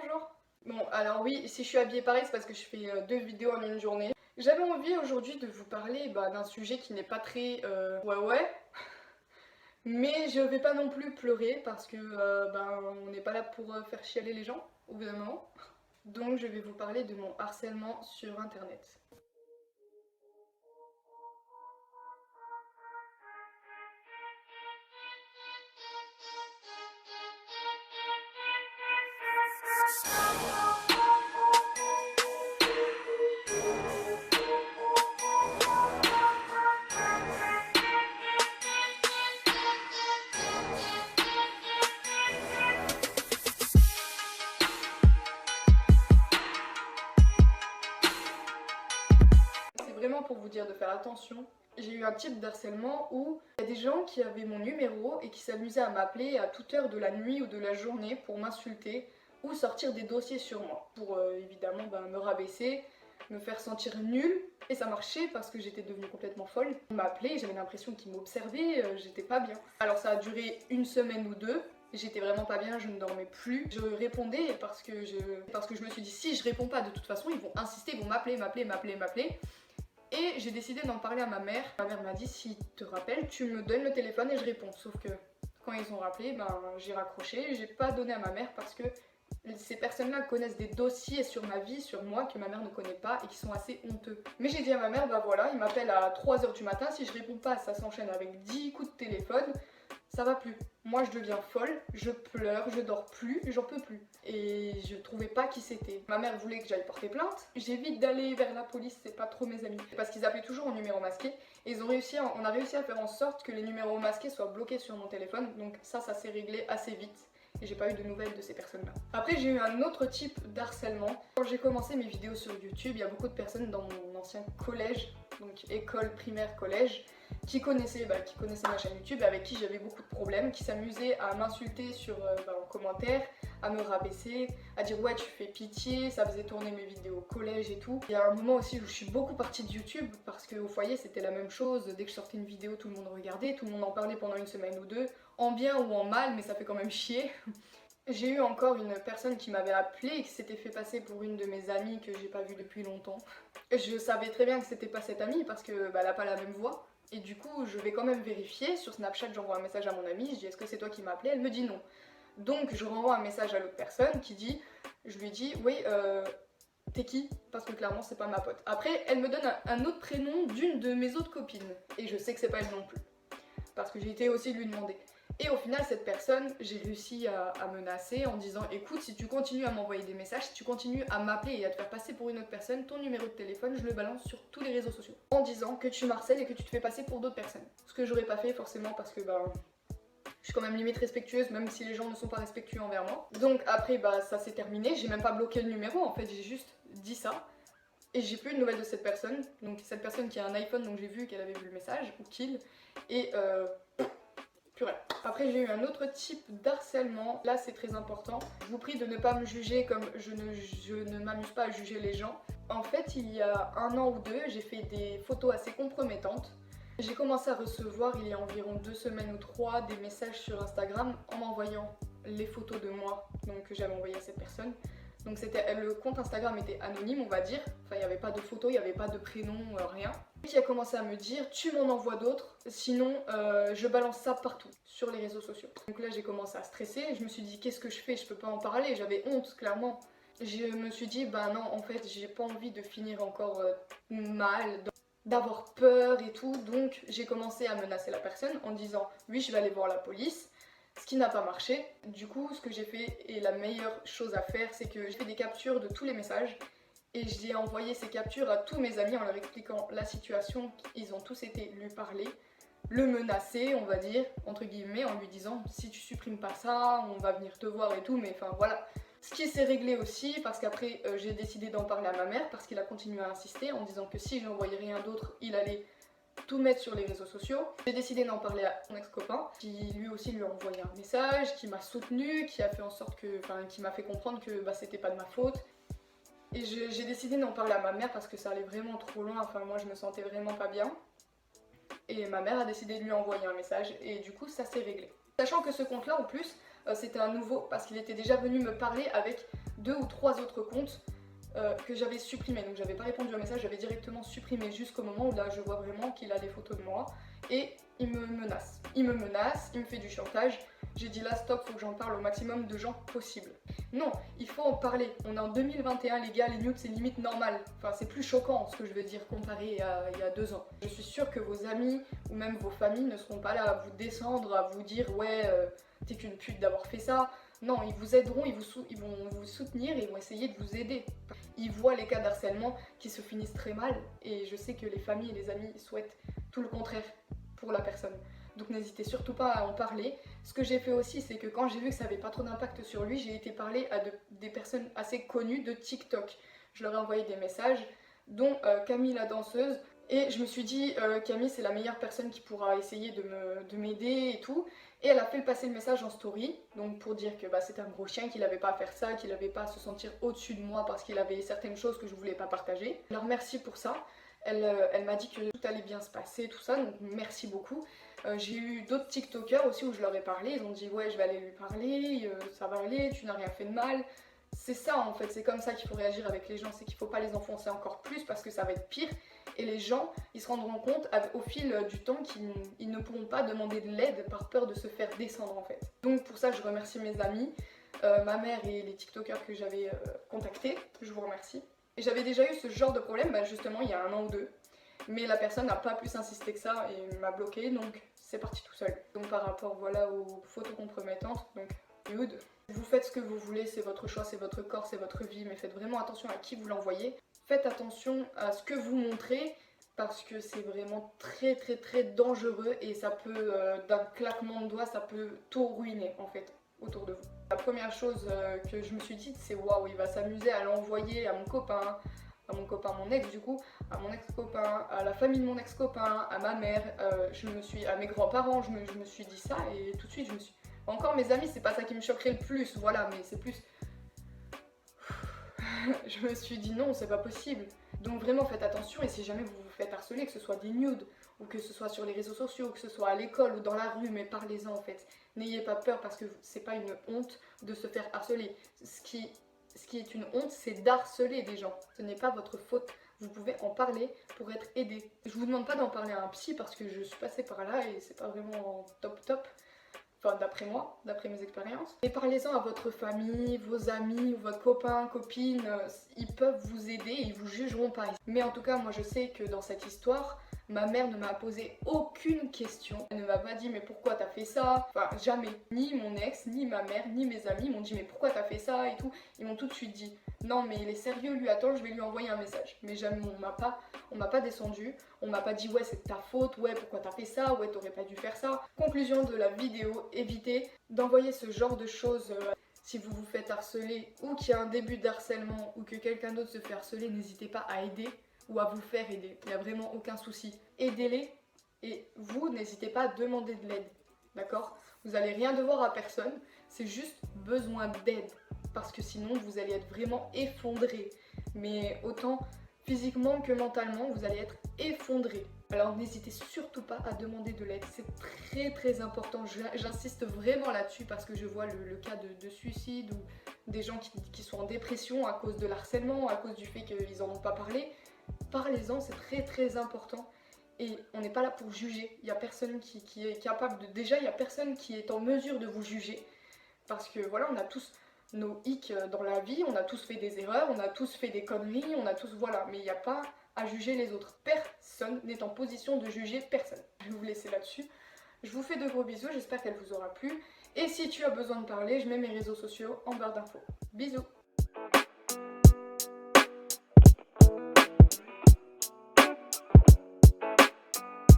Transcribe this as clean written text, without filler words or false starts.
bonjour. Bon, alors oui, si je suis habillée pareil, c'est parce que je fais deux vidéos en une journée. J'avais envie aujourd'hui de vous parler d'un sujet qui n'est pas très ouais, mais je vais pas non plus pleurer parce que on n'est pas là pour faire chialer les gens au bout d'un moment. Donc je vais vous parler de mon harcèlement sur internet. C'est vraiment pour vous dire de faire attention. J'ai eu un type d'harcèlement où il y a des gens qui avaient mon numéro et qui s'amusaient à m'appeler à toute heure de la nuit ou de la journée pour m'insulter ou sortir des dossiers sur moi pour évidemment me rabaisser, me faire sentir nulle. Et ça marchait parce que j'étais devenue complètement folle. On m'appelait, j'avais l'impression qu'ils m'observaient, j'étais pas bien. Alors ça a duré une semaine ou deux. J'étais vraiment pas bien, je ne dormais plus. Je répondais parce que je me suis dit si je réponds pas de toute façon ils vont insister, ils vont m'appeler. Et j'ai décidé d'en parler à ma mère. Ma mère m'a dit si tu te rappelles, tu me donnes le téléphone et je réponds. Sauf que quand ils ont rappelé, j'ai raccroché. J'ai pas donné à ma mère parce que ces personnes-là connaissent des dossiers sur ma vie, sur moi, que ma mère ne connaît pas et qui sont assez honteux. Mais j'ai dit à ma mère, voilà, il m'appelle à 3h du matin, si je réponds pas, ça s'enchaîne avec 10 coups de téléphone. Ça va plus. Moi je deviens folle, je pleure, je dors plus, j'en peux plus. Et je trouvais pas qui c'était. Ma mère voulait que j'aille porter plainte. J'évite d'aller vers la police, c'est pas trop mes amis. Parce qu'ils appelaient toujours en numéro masqué. Et on a réussi à faire en sorte que les numéros masqués soient bloqués sur mon téléphone. Donc ça s'est réglé assez vite. Et j'ai pas eu de nouvelles de ces personnes-là. Après j'ai eu un autre type d'harcèlement. Quand j'ai commencé mes vidéos sur YouTube, il y a beaucoup de personnes dans mon ancien collège, donc école primaire collège, qui connaissaient ma chaîne YouTube, avec qui j'avais beaucoup de problèmes, qui s'amusaient à m'insulter en commentaire, à me rabaisser, à dire ouais tu fais pitié, ça faisait tourner mes vidéos au collège et tout. Il y a un moment aussi où je suis beaucoup partie de YouTube parce qu'au foyer c'était la même chose, dès que je sortais une vidéo tout le monde regardait, tout le monde en parlait pendant une semaine ou deux, en bien ou en mal, mais ça fait quand même chier. J'ai eu encore une personne qui m'avait appelé et qui s'était fait passer pour une de mes amies que j'ai pas vue depuis longtemps. Je savais très bien que c'était pas cette amie parce que elle a pas la même voix. Et du coup, je vais quand même vérifier. Sur Snapchat, j'envoie un message à mon amie, je dis est-ce que c'est toi qui m'as appelé? Elle me dit non. Donc je renvoie un message à l'autre personne qui dit, je lui dis oui, t'es qui? Parce que clairement c'est pas ma pote. Après, elle me donne un autre prénom d'une de mes autres copines. Et je sais que c'est pas elle non plus. Parce que j'ai été aussi lui demander. Et au final, cette personne, j'ai réussi à menacer en disant écoute, si tu continues à m'envoyer des messages, si tu continues à m'appeler et à te faire passer pour une autre personne, ton numéro de téléphone, je le balance sur tous les réseaux sociaux. En disant que tu m'harcèles et que tu te fais passer pour d'autres personnes. Ce que j'aurais pas fait forcément parce que je suis quand même limite respectueuse, même si les gens ne sont pas respectueux envers moi. Donc après, ça s'est terminé. J'ai même pas bloqué le numéro, en fait, j'ai juste dit ça. Et j'ai plus de nouvelles de cette personne. Donc cette personne qui a un iPhone, donc j'ai vu qu'elle avait vu le message, ou qu'il. Et purée. Après j'ai eu un autre type d'harcèlement, là c'est très important. Je vous prie de ne pas me juger comme je ne m'amuse pas à juger les gens. En fait il y a un an ou deux j'ai fait des photos assez compromettantes. J'ai commencé à recevoir il y a environ 2 semaines ou 3 des messages sur Instagram en m'envoyant les photos de moi donc, que j'avais envoyées à cette personne. Donc le compte Instagram était anonyme on va dire, enfin il n'y avait pas de photos, il n'y avait pas de prénom, rien. Qui a commencé à me dire tu m'en envoies d'autres, sinon je balance ça partout sur les réseaux sociaux. Donc là j'ai commencé à stresser, je me suis dit qu'est-ce que je fais, je peux pas en parler, j'avais honte clairement. Je me suis dit non en fait j'ai pas envie de finir encore mal, d'avoir peur et tout, donc j'ai commencé à menacer la personne en disant oui je vais aller voir la police. Ce qui n'a pas marché. Du coup, ce que j'ai fait et la meilleure chose à faire, c'est que j'ai fait des captures de tous les messages et j'ai envoyé ces captures à tous mes amis en leur expliquant la situation. Ils ont tous été lui parler, le menacer, on va dire, entre guillemets, en lui disant si tu supprimes pas ça, on va venir te voir et tout, mais enfin voilà. Ce qui s'est réglé aussi parce qu'après j'ai décidé d'en parler à ma mère parce qu'il a continué à insister en disant que si j'envoyais rien d'autre, il allait tout mettre sur les réseaux sociaux. J'ai décidé d'en parler à mon ex-copain qui lui aussi lui a envoyé un message, qui m'a soutenu, qui a fait en sorte que, qui m'a fait comprendre que c'était pas de ma faute. Et j'ai décidé d'en parler à ma mère parce que ça allait vraiment trop loin, moi je me sentais vraiment pas bien. Et ma mère a décidé de lui envoyer un message et du coup ça s'est réglé. Sachant que ce compte là en plus c'était un nouveau parce qu'il était déjà venu me parler avec 2 ou 3 autres comptes que j'avais supprimés. Donc j'avais pas répondu au message, j'avais directement supprimé jusqu'au moment où là je vois vraiment qu'il a des photos de moi et il me menace. Il me menace, il me fait du chantage. J'ai dit là stop, faut que j'en parle au maximum de gens possible. Non, il faut en parler. On est en 2021 les gars, les nudes c'est limite normal. Enfin c'est plus choquant ce que je veux dire comparé à il y a 2 ans. Je suis sûre que vos amis ou même vos familles ne seront pas là à vous descendre, à vous dire ouais t'es qu'une pute d'avoir fait ça. Non, ils vous aideront, ils vont vous soutenir et ils vont essayer de vous aider. Ils voient les cas d'harcèlement qui se finissent très mal et je sais que les familles et les amis souhaitent tout le contraire pour la personne. Donc n'hésitez surtout pas à en parler. Ce que j'ai fait aussi, c'est que quand j'ai vu que ça n'avait pas trop d'impact sur lui, j'ai été parler à des personnes assez connues de TikTok. Je leur ai envoyé des messages, dont Camille la danseuse. Et je me suis dit, Camille c'est la meilleure personne qui pourra essayer de m'aider et tout. Et elle a fait passer le message en story, donc pour dire que c'était un gros chien, qu'il n'avait pas à faire ça, qu'il n'avait pas à se sentir au-dessus de moi parce qu'il avait certaines choses que je voulais pas partager. Alors merci pour ça. Elle m'a dit que tout allait bien se passer, tout ça, donc merci beaucoup. J'ai eu d'autres TikTokers aussi où je leur ai parlé, ils ont dit ouais je vais aller lui parler, ça va aller, tu n'as rien fait de mal. C'est ça en fait, c'est comme ça qu'il faut réagir avec les gens, c'est qu'il ne faut pas les enfoncer encore plus parce que ça va être pire. Et les gens, ils se rendront compte au fil du temps qu'ils ne pourront pas demander de l'aide par peur de se faire descendre en fait. Donc pour ça je remercie mes amis, ma mère et les TikTokers que j'avais contactés, je vous remercie. Et j'avais déjà eu ce genre de problème justement il y a 1 an ou 2. Mais la personne n'a pas plus insisté que ça et m'a bloqué, donc c'est parti tout seul. Donc par rapport voilà aux photos compromettantes, donc nude, vous faites ce que vous voulez, c'est votre choix, c'est votre corps, c'est votre vie, mais faites vraiment attention à qui vous l'envoyez. Faites attention à ce que vous montrez parce que c'est vraiment très très très dangereux et ça peut, d'un claquement de doigts, ça peut tout ruiner en fait autour de vous. La première chose que je me suis dit, c'est waouh, il va s'amuser à l'envoyer à mon copain, mon ex du coup, à mon ex-copain, à la famille de mon ex-copain, à ma mère, à mes grands-parents, je me suis dit ça et tout de suite je me suis... Encore mes amis, c'est pas ça qui me choquerait le plus, voilà, mais c'est plus... Je me suis dit non, c'est pas possible. Donc vraiment faites attention et si jamais vous vous faites harceler, que ce soit des nudes ou que ce soit sur les réseaux sociaux, que ce soit à l'école ou dans la rue, mais parlez-en en fait. N'ayez pas peur parce que c'est pas une honte de se faire harceler. Ce qui est une honte, c'est d'harceler des gens. Ce n'est pas votre faute. Vous pouvez en parler pour être aidé. Je vous demande pas d'en parler à un psy parce que je suis passée par là et c'est pas vraiment top. Enfin, d'après moi, d'après mes expériences. Et parlez-en à votre famille, vos amis, votre copain, copine, ils peuvent vous aider et ils vous jugeront pas. Mais en tout cas, moi je sais que dans cette histoire, ma mère ne m'a posé aucune question. Elle ne m'a pas dit mais pourquoi t'as fait ça? Enfin, jamais. Ni mon ex, ni ma mère, ni mes amis m'ont dit mais pourquoi t'as fait ça et tout. Ils m'ont tout de suite dit non mais il est sérieux lui, attends je vais lui envoyer un message. Mais jamais on m'a pas descendu, on m'a pas dit ouais c'est de ta faute, ouais pourquoi t'as fait ça, ouais t'aurais pas dû faire ça. Conclusion de la vidéo, évitez d'envoyer ce genre de choses si vous vous faites harceler ou qu'il y a un début d'harcèlement ou que quelqu'un d'autre se fait harceler, n'hésitez pas à aider ou à vous faire aider, il n'y a vraiment aucun souci. Aidez-les et vous n'hésitez pas à demander de l'aide, d'accord? Vous n'allez rien devoir à personne, c'est juste besoin d'aide parce que sinon vous allez être vraiment effondré, mais autant physiquement que mentalement vous allez être effondré. Alors n'hésitez surtout pas à demander de l'aide, c'est très très important, j'insiste vraiment là-dessus parce que je vois le cas de suicide ou des gens qui sont en dépression à cause de l'harcèlement, à cause du fait qu'ils n'en ont pas parlé. Parlez-en, c'est très très important et on n'est pas là pour juger, il n'y a personne qui est capable de... Déjà il n'y a personne qui est en mesure de vous juger parce que voilà on a tous nos hicks dans la vie, on a tous fait des erreurs, on a tous fait des conneries, on a tous... Voilà, mais il n'y a pas à juger les autres. Personne n'est en position de juger personne. Je vais vous laisser là-dessus. Je vous fais de gros bisous, j'espère qu'elle vous aura plu. Et si tu as besoin de parler, je mets mes réseaux sociaux en barre d'infos. Bisous!